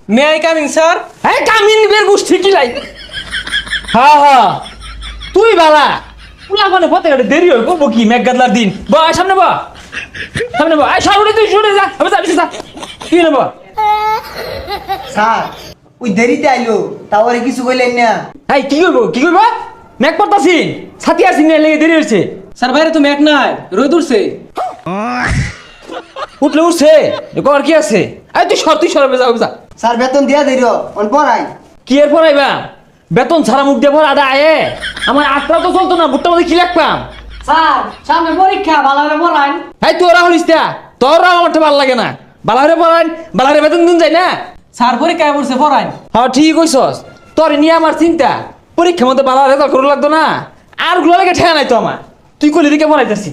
May I coming sir? এই come in বের গোষ্ঠী কি লাই হ্যাঁ হ্যাঁ তুই বালা পুলা মানে পথে গাড়ি দেরি হয় করবো কি মেঘগাদলার দিন বা সামনে বা সামনে বা সামনে তুই শুনে যা আমি যাবি যা কি নেব স্যার ওই দেরিতে আইলো তাও আর কিছু কইলেন না। এই কি করবো মেঘ পড়তাছি ছাতি আসি নিয়ে লেগে দেরি হয়েছে স্যার বাইরে তো মেঘ নাই, রোদ উঠছে। উঠলে উঠছে কর কি আছে এই তুই সরবে যা যা স্যার বেতন দিয়া দেরি অন পড়াই। কি এর পড়াইবা বেতন ছাড়া মুখ দিয়ে পড়া আদা আয়ে আমার আটটা তো চলতো না বুটটা মধ্যে কি লাগবাম স্যার সামনে পরীক্ষা ভালোভাবে পড়ান। এই তোরা হলিস তোরা আমারটা ভালো লাগে না বালারে পড়াইন বালারে বেতন দিন যায় না স্যার পরীক্ষায় পড়ছে পড়াইন। হ্যাঁ ঠিক কইছস তোর নিয়ে আমার চিন্তা পরীক্ষার মধ্যে বালা রেজাল্ট করে লাগতো না আর গুলো লেগে ঠেয়া নাই তো আমার তুই কলি দিকে পড়াইতেছি